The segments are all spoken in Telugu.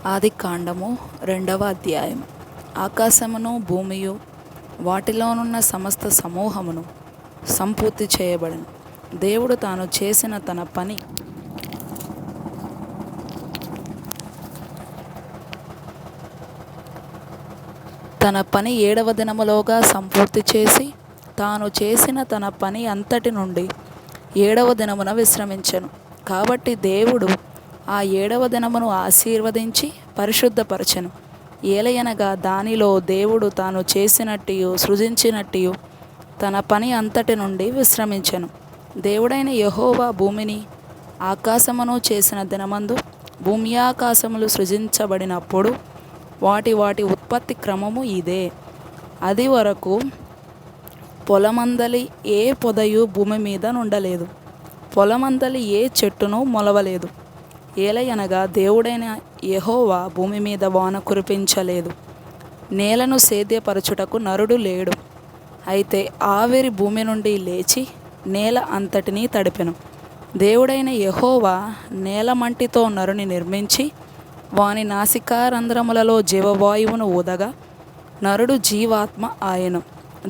ఆదికాండము 2వ అధ్యాయం. ఆకాశమును భూమియు వాటిలోనున్న సమస్త సమూహమును సంపూర్తి చేయబడెను. దేవుడు తాను చేసిన తన పని 7వ దినములోగా సంపూర్తి చేసి, తాను చేసిన తన పని అంతటి నుండి 7వ దినమున విశ్రమించెను. కాబట్టి దేవుడు ఆ 7వ దినమును ఆశీర్వదించి పరిశుద్ధపరచెను. ఏలయనగా దానిలో దేవుడు తాను చేసినట్టియు సృజించినట్టియు తన పని అంతటి నుండి విశ్రమించెను. దేవుడైన యెహోవా భూమిని ఆకాశమును చేసిన దినమందు భూమి ఆకాశములు సృజించబడినప్పుడు వాటి వాటి ఉత్పత్తి క్రమము ఇదే. అది వరకు పొలమందలి ఏ పొదయు భూమి మీద నుండలేదు, పొలమందలి ఏ చెట్టును మొలవలేదు. ఏలయనగా దేవుడైన యెహోవా భూమి మీద వాన కురిపించలేదు, నేలను సేద్యపరచుటకు నరుడు లేడు. అయితే ఆవిరి భూమి నుండి లేచి నేల అంతటినీ తడిపెను. దేవుడైన యెహోవా నేలమంటితో నరుని నిర్మించి వాని నాసికారంధ్రములలో జీవవాయువును ఊదగా నరుడు జీవాత్మ ఆయెను.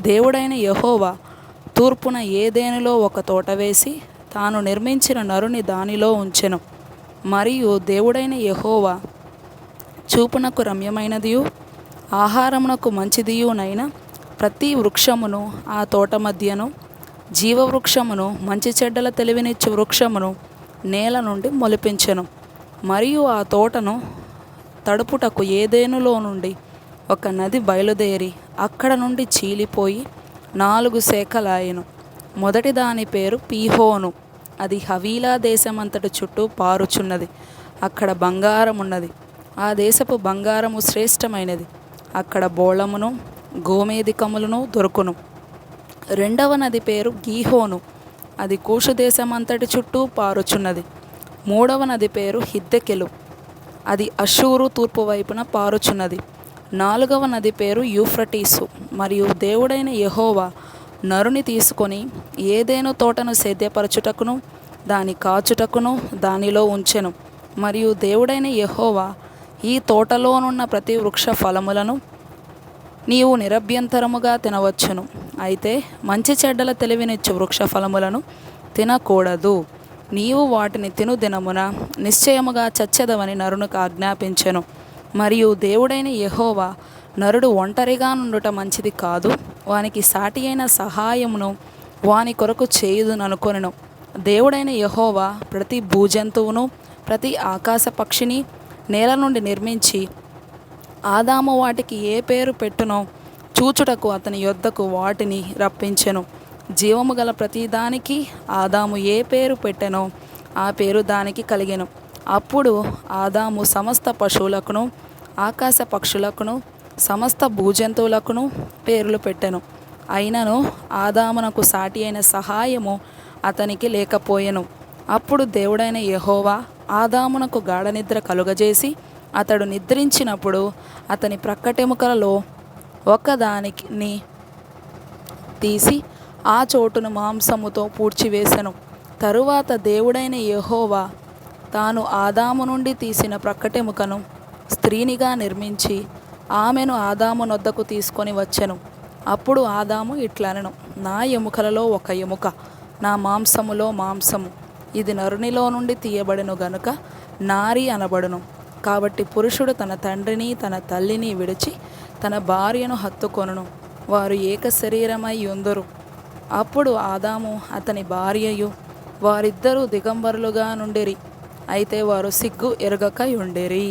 దేవుడైన యెహోవా తూర్పున ఏదెనులో ఒక తోట వేసి తాను నిర్మించిన నరుని దానిలో ఉంచెను. మరియు దేవుడైన యెహోవా చూపునకు రమ్యమైనదియు ఆహారమునకు మంచిదియునైన ప్రతి వృక్షమును ఆ తోట మధ్యను, జీవవృక్షమును మంచి చెడ్డల తెలివినిచ్చు వృక్షమును నేల నుండి మొలిపించెను. మరియు ఆ తోటను తడుపుటకు ఏదెనులో నుండి ఒక నది బయలుదేరి అక్కడ నుండి చీలిపోయి 4 శాఖలాయెను. మొదటి దాని పేరు పీహోను. అది హవీలా దేశమంతటి చుట్టూ పారుచున్నది. అక్కడ బంగారమున్నది. ఆ దేశపు బంగారము శ్రేష్టమైనది. అక్కడ బోళమును గోమేధికములను దొరుకును. రెండవ నది పేరు గీహోను. అది కూషు దేశమంతటి చుట్టూ పారుచున్నది. మూడవ నది పేరు హిద్దెకెలు. అది అషూరు తూర్పు వైపున పారుచున్నది. 4వ నది పేరు యూఫ్రటీసు. మరియు దేవుడైన యెహోవా నరుని తీసుకొని ఏదెను తోటను సేద్యపరచుటకును దాని కాచుటకును దానిలో ఉంచెను. మరియు దేవుడైన యెహోవా ఈ తోటలోనున్న ప్రతి వృక్ష ఫలములను నీవు నిరభ్యంతరముగా తినవచ్చును, అయితే మంచి చెడ్డల తెలివినిచ్చు వృక్ష ఫలములను తినకూడదు. నీవు వాటిని తిను దినమున నిశ్చయముగా చచ్చెదవని నరునికి ఆజ్ఞాపించెను. మరియు దేవుడైన యెహోవా నరుడు ఒంటరిగా నుండుట మంచిది కాదు, వానికి సాటి అయిన సహాయమును వాని కొరకు చేయుదుననుకొనెను. దేవుడైన యెహోవా ప్రతి భూజంతువును ప్రతి ఆకాశ పక్షిని నేల నుండి నిర్మించి ఆదాము వాటికి ఏ పేరు పెట్టునో చూచుటకు అతని యొద్దకు వాటిని రప్పించెను. జీవము గల ప్రతిదానికి ఆదాము ఏ పేరు పెట్టెనో ఆ పేరు దానికి కలిగెను. అప్పుడు ఆదాము సమస్త పశువులకును ఆకాశ పక్షులకును సమస్త భూజంతువులకును పేర్లు పెట్టెను. అయినను ఆదామునకు సాటి అయిన సహాయము అతనికి లేకపోయెను. అప్పుడు దేవుడైన యెహోవా ఆదామునకు గాఢనిద్ర కలుగజేసి అతడు నిద్రించినప్పుడు అతని ప్రక్కటెముకలలో ఒకదానిని తీసి ఆ చోటును మాంసముతో పూడ్చివేసెను. తరువాత దేవుడైన యెహోవా తాను ఆదాము నుండి తీసిన ప్రక్కటెముకను స్త్రీనిగా నిర్మించి ఆమెను ఆదాము నొద్దకు తీసుకొని వచ్చెను. అప్పుడు ఆదాము ఇట్లనెను, నా ఎముకలలో ఒక ఎముక, నా మాంసములో మాంసము. ఇది నరునిలో నుండి తీయబడెను గనుక నారి అనబడును. కాబట్టి పురుషుడు తన తండ్రిని తన తల్లిని విడిచి తన భార్యను హత్తుకొనును, వారు ఏక శరీరమై యుందురు. అప్పుడు ఆదాము అతని భార్యయు వారిద్దరూ దిగంబరులుగా నుండిరి, అయితే వారు సిగ్గు ఎరుగక యుండిరి.